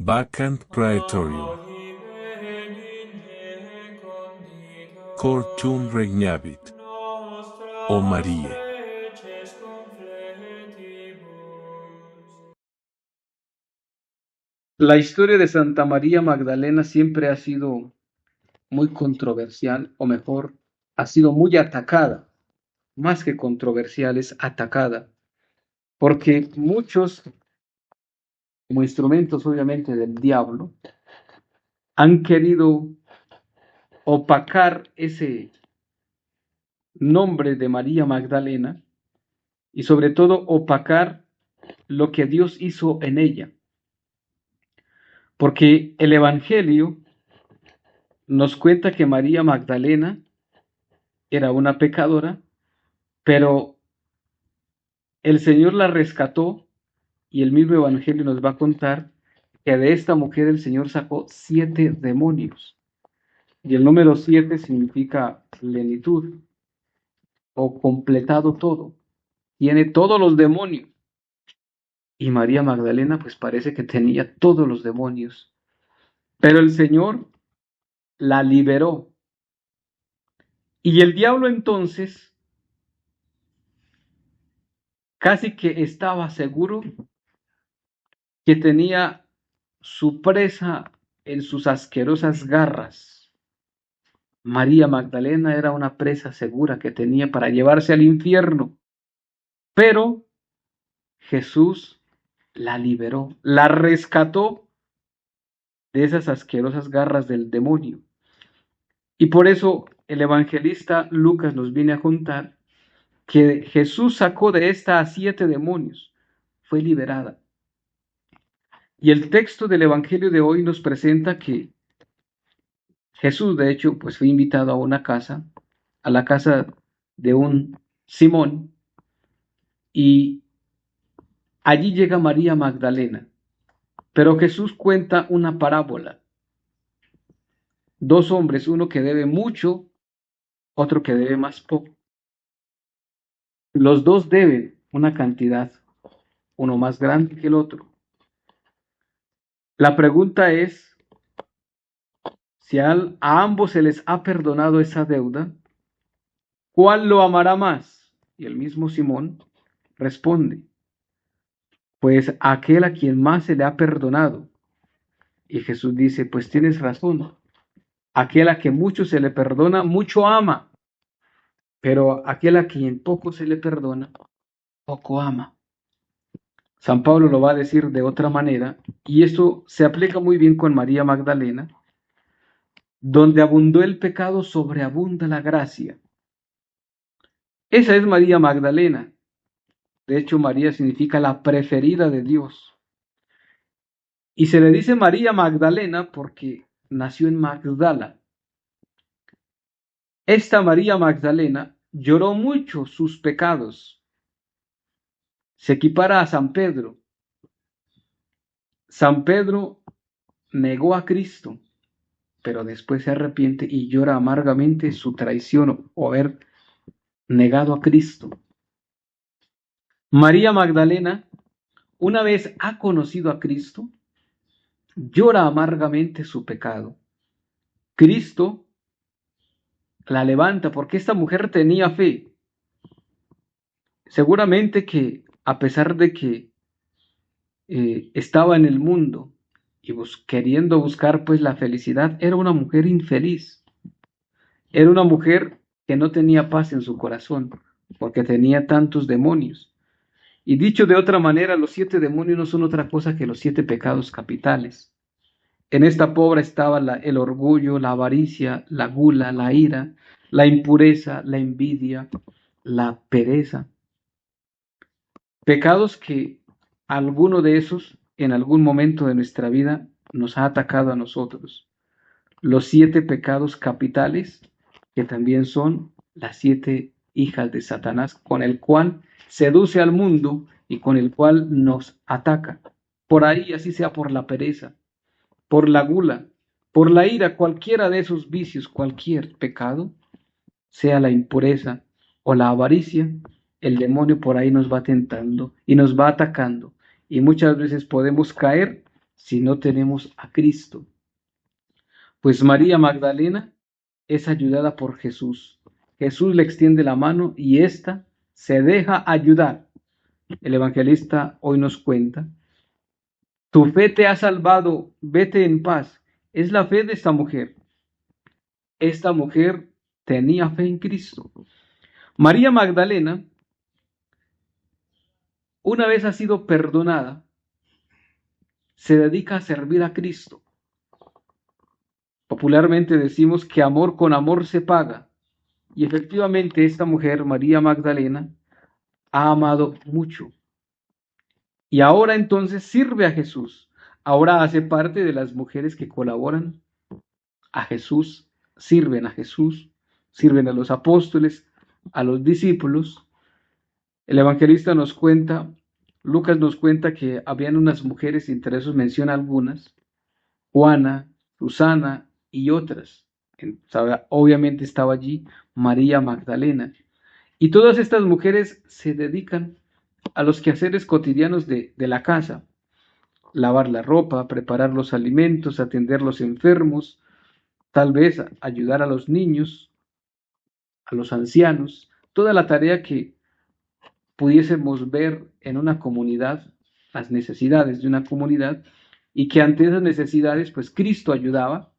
Vacant praetorium. Cor tuum regnavit. O Marie. La historia de Santa María Magdalena siempre ha sido muy controversial, o mejor, ha sido muy atacada, más que controversial, es atacada, porque muchos, como instrumentos obviamente del diablo, han querido opacar ese nombre de María Magdalena y sobre todo opacar lo que Dios hizo en ella, porque el Evangelio nos cuenta que María Magdalena era una pecadora, pero el Señor la rescató y el mismo Evangelio nos va a contar que de esta mujer el Señor sacó 7 demonios. Y el número 7 significa plenitud o completado todo. Tiene todos los demonios. Y María Magdalena pues parece que tenía todos los demonios. Pero el Señor la liberó. Y el diablo entonces casi que estaba seguro que tenía su presa en sus asquerosas garras. María Magdalena era una presa segura que tenía para llevarse al infierno, pero Jesús la liberó, la rescató de esas asquerosas garras del demonio. Y por eso el evangelista Lucas nos viene a contar que Jesús sacó de esta a 7 demonios, fue liberada. Y el texto del evangelio de hoy nos presenta que Jesús, de hecho, pues fue invitado a una casa, a la casa de un Simón, y allí llega María Magdalena. Pero Jesús cuenta una parábola. 2 hombres, uno que debe mucho, otro que debe más poco. Los dos deben una cantidad, uno más grande que el otro. La pregunta es, si a ambos se les ha perdonado esa deuda, ¿cuál lo amará más? Y el mismo Simón responde, pues aquel a quien más se le ha perdonado. Y Jesús dice, pues tienes razón, aquel a que mucho se le perdona, mucho ama, pero aquel a quien poco se le perdona, poco ama. San Pablo lo va a decir de otra manera, y esto se aplica muy bien con María Magdalena, donde abundó el pecado, sobreabunda la gracia. Esa es María Magdalena. De hecho, María significa la preferida de Dios. Y se le dice María Magdalena porque nació en Magdala. Esta María Magdalena lloró mucho sus pecados. Se equipara a San Pedro. San Pedro negó a Cristo, pero después se arrepiente y llora amargamente su traición o haber negado a Cristo. María Magdalena, una vez ha conocido a Cristo, llora amargamente su pecado. Cristo la levanta porque esta mujer tenía fe. Seguramente que a pesar de que estaba en el mundo y queriendo buscar pues la felicidad, era una mujer infeliz. Era una mujer que no tenía paz en su corazón porque tenía tantos demonios. Y dicho de otra manera, los 7 demonios no son otra cosa que los 7 pecados capitales. En esta pobre estaba el orgullo, la avaricia, la gula, la ira, la impureza, la envidia, la pereza. Pecados que alguno de esos en algún momento de nuestra vida nos ha atacado a nosotros. Los 7 pecados capitales, que también son las 7 hijas de Satanás, con el cual seduce al mundo y con el cual nos ataca. Por ahí, así sea por la pereza, por la gula, por la ira, cualquiera de esos vicios, cualquier pecado, sea la impureza o la avaricia, el demonio por ahí nos va tentando y nos va atacando. Y muchas veces podemos caer si no tenemos a Cristo? Pues María Magdalena es ayudada por Jesús. Jesús le extiende la mano y ésta se deja ayudar. El evangelista hoy nos cuenta: tu fe te ha salvado, vete en paz. Es la fe de esta mujer. Esta mujer tenía fe en Cristo. María Magdalena, una vez ha sido perdonada, se dedica a servir a Cristo. Popularmente decimos que amor con amor se paga. Y efectivamente esta mujer, María Magdalena, ha amado mucho. Y ahora entonces sirve a Jesús. Ahora hace parte de las mujeres que colaboran a Jesús, sirven a Jesús, sirven a los apóstoles, a los discípulos. El evangelista nos cuenta, Lucas nos cuenta que habían unas mujeres, entre esos menciona algunas, Juana, Susana y otras. Obviamente estaba allí María Magdalena. Y todas estas mujeres se dedican a los quehaceres cotidianos de la casa: lavar la ropa, preparar los alimentos, atender los enfermos, tal vez ayudar a los niños, a los ancianos, toda la tarea que pudiésemos ver en una comunidad, las necesidades de una comunidad, y que ante esas necesidades, pues Cristo ayudaba,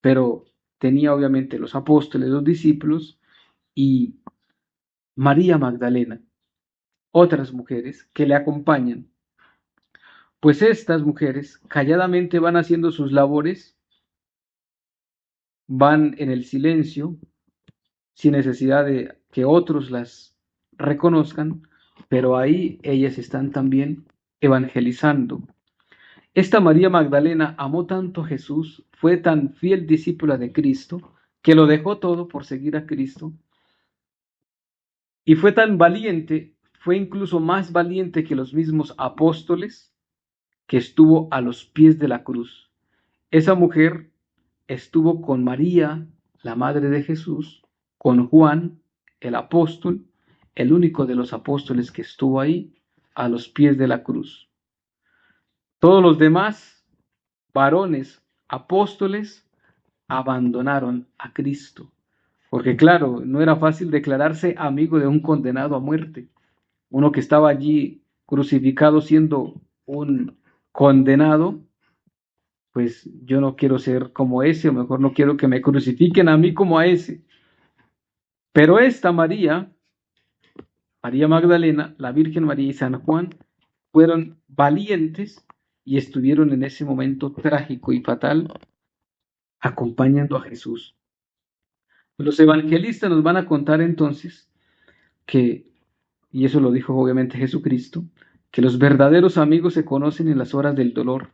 pero tenía obviamente los apóstoles, los discípulos y María Magdalena, otras mujeres que le acompañan. Pues estas mujeres calladamente van haciendo sus labores, van en el silencio, sin necesidad de que otros las reconozcan, pero ahí ellas están también evangelizando. Esta María Magdalena amó tanto a Jesús, fue tan fiel discípula de Cristo, que lo dejó todo por seguir a Cristo, y fue tan valiente, fue incluso más valiente que los mismos apóstoles, que estuvo a los pies de la cruz. Esa mujer estuvo con María, la madre de Jesús, con Juan, el apóstol, el único de los apóstoles que estuvo ahí, a los pies de la cruz. Todos los demás varones, apóstoles, abandonaron a Cristo. Porque claro, no era fácil declararse amigo de un condenado a muerte. Uno que estaba allí crucificado siendo un condenado, pues yo no quiero ser como ese, o mejor no quiero que me crucifiquen a mí como a ese. Pero esta María, María Magdalena, la Virgen María y San Juan, fueron valientes y estuvieron en ese momento trágico y fatal acompañando a Jesús. Los evangelistas nos van a contar entonces que, y eso lo dijo obviamente Jesucristo, que los verdaderos amigos se conocen en las horas del dolor,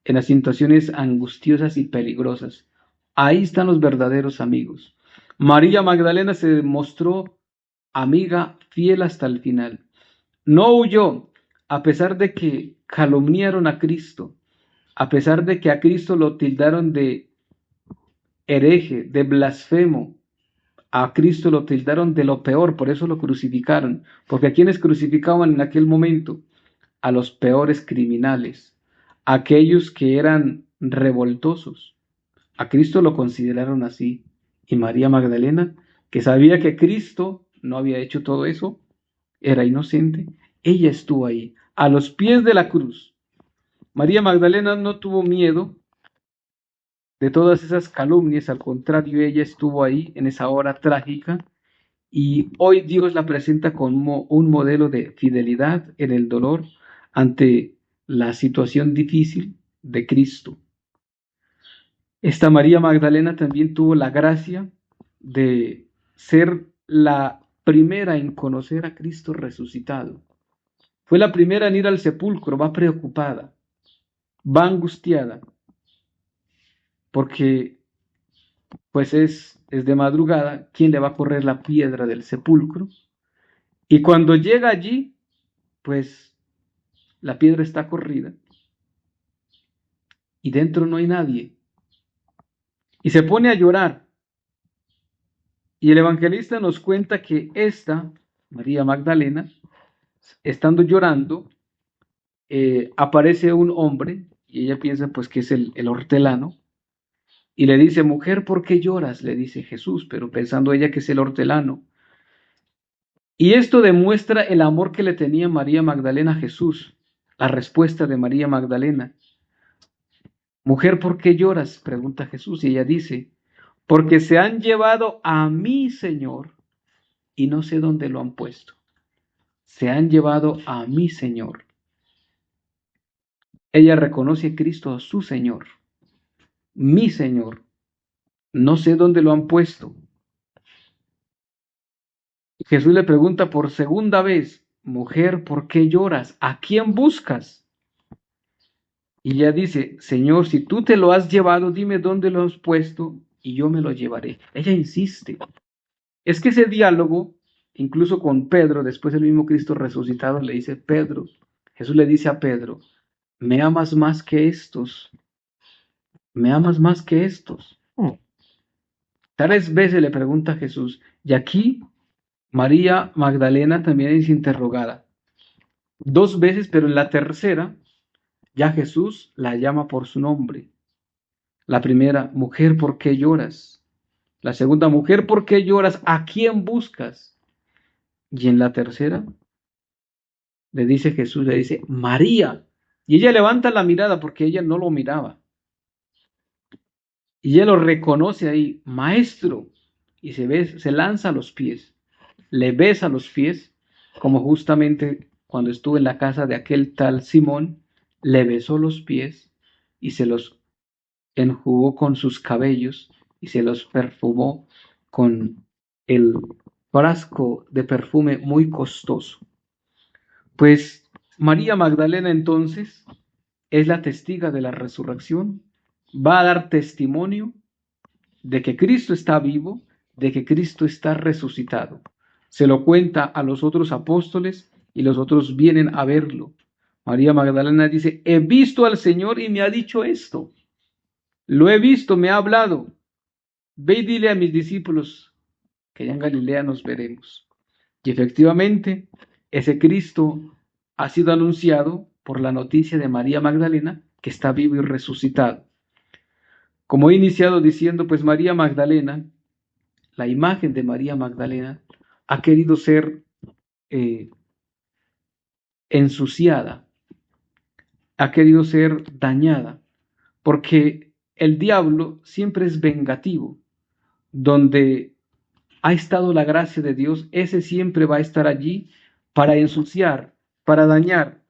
en las situaciones angustiosas y peligrosas. Ahí están los verdaderos amigos. María Magdalena se mostró amiga fiel hasta el final. No huyó, a pesar de que calumniaron a Cristo, a pesar de que a Cristo lo tildaron de hereje, de blasfemo. A Cristo lo tildaron de lo peor, por eso lo crucificaron. Porque a quienes crucificaban en aquel momento, a los peores criminales, a aquellos que eran revoltosos. A Cristo lo consideraron así. Y María Magdalena, que sabía que Cristo no había hecho todo eso, era inocente, ella estuvo ahí, a los pies de la cruz. María Magdalena no tuvo miedo de todas esas calumnias, al contrario, ella estuvo ahí en esa hora trágica, y hoy Dios la presenta como un modelo de fidelidad en el dolor ante la situación difícil de Cristo. Esta María Magdalena también tuvo la gracia de ser la primera en conocer a Cristo resucitado. Fue la primera en ir al sepulcro, va preocupada, va angustiada, porque pues es de madrugada. ¿Quién le va a correr la piedra del sepulcro? Y cuando llega allí, pues la piedra está corrida y dentro no hay nadie. Y se pone a llorar. Y el evangelista nos cuenta que esta, María Magdalena, estando llorando, aparece un hombre y ella piensa pues que es el hortelano, y le dice, mujer, ¿por qué lloras? Le dice Jesús, pero pensando ella que es el hortelano. Y esto demuestra el amor que le tenía María Magdalena a Jesús. La respuesta de María Magdalena. Mujer, ¿por qué lloras? Pregunta Jesús, y ella dice, porque se han llevado a mi Señor y no sé dónde lo han puesto. Se han llevado a mi Señor. Ella reconoce a Cristo a su Señor. Mi Señor. No sé dónde lo han puesto. Jesús le pregunta por segunda vez, mujer, ¿por qué lloras? ¿A quién buscas? Y ella dice, Señor, si tú te lo has llevado, dime dónde lo has puesto y yo me lo llevaré. Ella insiste. Es que ese diálogo, incluso con Pedro, después el mismo Cristo resucitado le dice, Pedro, Jesús le dice a Pedro, ¿me amas más que estos? ¿Me amas más que estos? 3 veces le pregunta a Jesús, y aquí María Magdalena también es interrogada. 2 veces, pero en la tercera ya Jesús la llama por su nombre. La primera, mujer, ¿por qué lloras? La segunda, mujer, ¿por qué lloras? ¿A quién buscas? Y en la tercera le dice Jesús, le dice, María. Y ella levanta la mirada porque ella no lo miraba. Y ella lo reconoce ahí, maestro. Y se lanza a los pies. Le besa los pies, como justamente cuando estuvo en la casa de aquel tal Simón, le besó los pies y se los enjugó con sus cabellos y se los perfumó con el frasco de perfume muy costoso. Pues María Magdalena entonces es la testiga de la resurrección, va a dar testimonio de que Cristo está vivo, de que Cristo está resucitado. Se lo cuenta a los otros apóstoles y los otros vienen a verlo. María Magdalena dice, he visto al Señor y me ha dicho esto. Lo he visto, me ha hablado. Ve y dile a mis discípulos que allá en Galilea nos veremos. Y efectivamente, ese Cristo ha sido anunciado por la noticia de María Magdalena, que está vivo y resucitado. Como he iniciado diciendo, pues María Magdalena, la imagen de María Magdalena, ha querido ser ensuciada, ha querido ser dañada, porque el diablo siempre es vengativo. Donde ha estado la gracia de Dios, ese siempre va a estar allí para ensuciar, para dañar,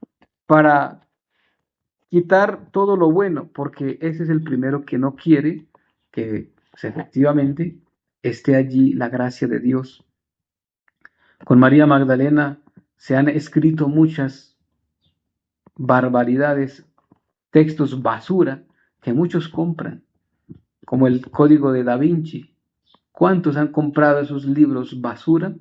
para quitar todo lo bueno, porque ese es el primero que no quiere que pues, efectivamente esté allí la gracia de Dios. Con María Magdalena se han escrito muchas barbaridades, textos basura que muchos compran, como el Código de Da Vinci. ¿Cuántos han comprado esos libros basura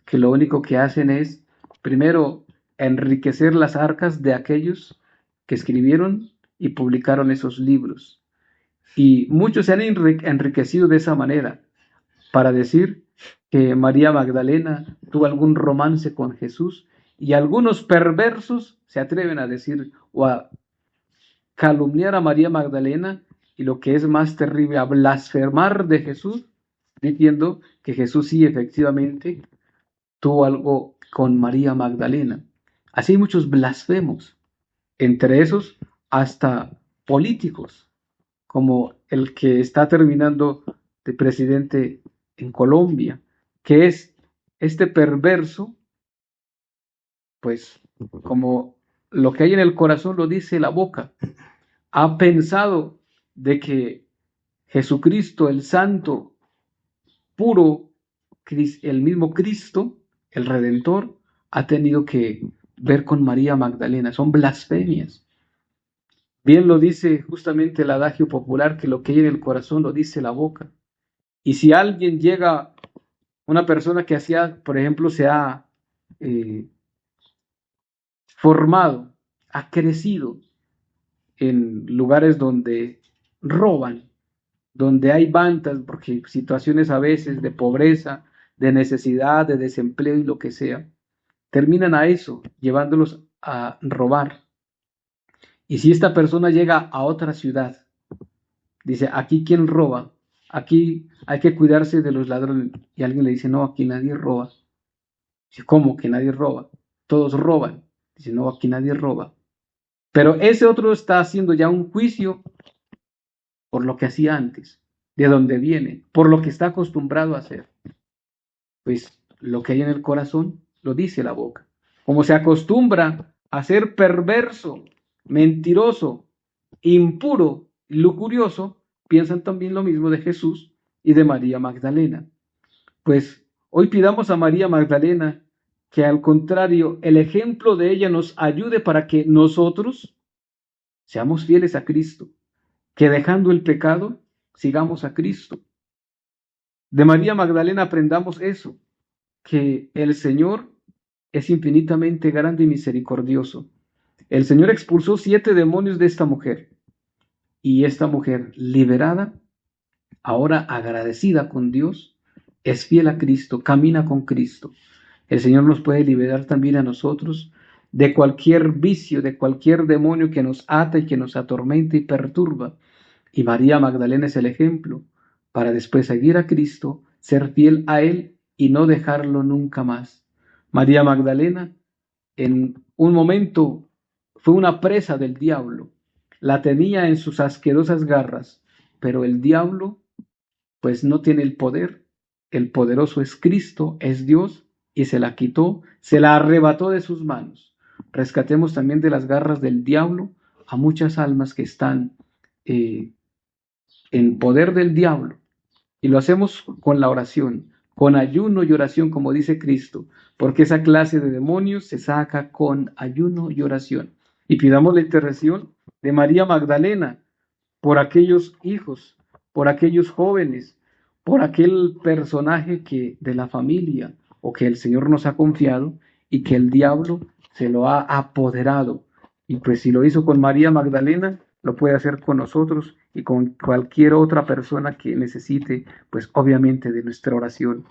que lo único que hacen es, primero, enriquecer las arcas de aquellos que escribieron y publicaron esos libros? Y muchos se han enriquecido de esa manera para decir que María Magdalena tuvo algún romance con Jesús, y algunos perversos se atreven a decir o a calumniar a María Magdalena, y lo que es más terrible, a blasfemar de Jesús, diciendo que Jesús sí efectivamente tuvo algo con María Magdalena. Así hay muchos blasfemos, entre esos hasta políticos, como el que está terminando de presidente en Colombia, que es este perverso, pues como lo que hay en el corazón lo dice la boca, ha pensado de que Jesucristo, el santo, puro, el mismo Cristo, el Redentor, ha tenido que ver con María Magdalena. Son blasfemias. Bien lo dice justamente el adagio popular, que lo que hay en el corazón lo dice la boca. Y si alguien llega, una persona que hacía, por ejemplo, se ha formado, ha crecido en lugares donde roban, donde hay bandas, porque situaciones a veces de pobreza, de necesidad, de desempleo y lo que sea, terminan a eso, llevándolos a robar. Y si esta persona llega a otra ciudad, dice, aquí quién roba, aquí hay que cuidarse de los ladrones. Y alguien le dice, no, aquí nadie roba. Dice, ¿cómo que nadie roba? Todos roban. Dice, no, aquí nadie roba. Pero ese otro está haciendo ya un juicio por lo que hacía antes, de dónde viene, por lo que está acostumbrado a hacer. Pues lo que hay en el corazón lo dice la boca. Como se acostumbra a ser perverso, mentiroso, impuro, lujurioso, piensan también lo mismo de Jesús y de María Magdalena. Pues hoy pidamos a María Magdalena que al contrario, el ejemplo de ella nos ayude para que nosotros seamos fieles a Cristo, que dejando el pecado, sigamos a Cristo. De María Magdalena aprendamos eso, que el Señor es infinitamente grande y misericordioso. El Señor expulsó 7 demonios de esta mujer, y esta mujer liberada, ahora agradecida con Dios, es fiel a Cristo, camina con Cristo. El Señor nos puede liberar también a nosotros de cualquier vicio, de cualquier demonio que nos ata y que nos atormenta y perturba. Y María Magdalena es el ejemplo para después seguir a Cristo, ser fiel a Él y no dejarlo nunca más. María Magdalena en un momento fue una presa del diablo, la tenía en sus asquerosas garras, pero el diablo pues no tiene el poder. El poderoso es Cristo, es Dios, y se la quitó, se la arrebató de sus manos. Rescatemos también de las garras del diablo a muchas almas que están en poder del diablo. Y lo hacemos con la oración, con ayuno y oración, como dice Cristo, porque esa clase de demonios se saca con ayuno y oración. Y pidamos la intercesión de María Magdalena por aquellos hijos, por aquellos jóvenes, por aquel personaje que de la familia o que el Señor nos ha confiado y que el diablo se lo ha apoderado. Y pues si lo hizo con María Magdalena, lo puede hacer con nosotros y con cualquier otra persona que necesite, pues obviamente de nuestra oración.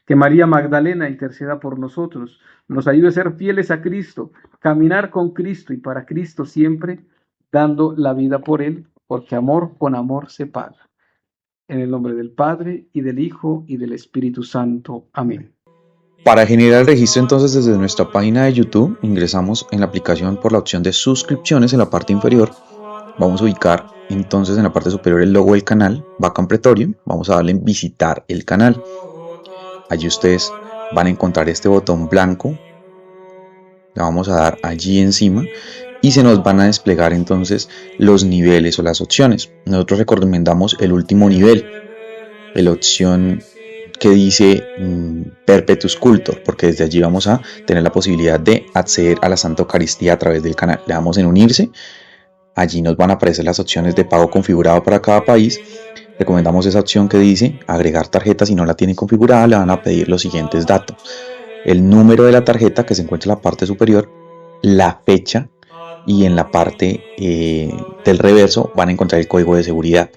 Que María Magdalena interceda por nosotros, nos ayude a ser fieles a Cristo, caminar con Cristo y para Cristo siempre, dando la vida por Él, porque amor con amor se paga. En el nombre del Padre, y del Hijo, y del Espíritu Santo. Amén. Para generar el registro entonces desde nuestra página de YouTube, ingresamos en la aplicación por la opción de suscripciones en la parte inferior. Vamos a ubicar entonces en la parte superior el logo del canal, Vacant Praetorium. Vamos a darle en visitar el canal. Allí ustedes van a encontrar este botón blanco. Le vamos a dar allí encima y se nos van a desplegar entonces los niveles o las opciones. Nosotros recomendamos el último nivel, la opción que dice Perpetuus Cultor, porque desde allí vamos a tener la posibilidad de acceder a la Santa Eucaristía a través del canal. Le damos en unirse, allí nos van a aparecer las opciones de pago configurado para cada país. Recomendamos esa opción que dice agregar tarjeta. Si no la tienen configurada, le van a pedir los siguientes datos: el número de la tarjeta que se encuentra en la parte superior, la fecha, y en la parte del reverso van a encontrar el código de seguridad.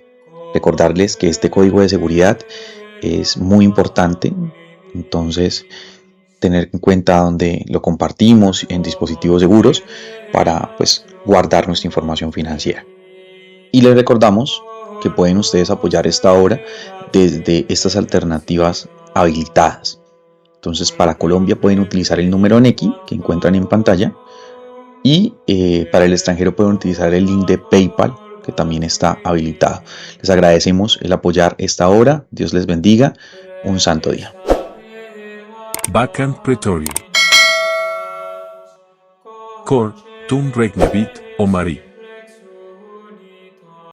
Recordarles que este código de seguridad es muy importante, entonces tener en cuenta donde lo compartimos en dispositivos seguros para pues guardar nuestra información financiera. Y les recordamos que pueden ustedes apoyar esta obra desde estas alternativas habilitadas. Entonces para Colombia pueden utilizar el número Nequi que encuentran en pantalla, y para el extranjero pueden utilizar el link de PayPal que también está habilitado. Les agradecemos el apoyar esta obra. Dios les bendiga. Un santo día. Vacant Praetorium. Cor tum regnavit, o Marie.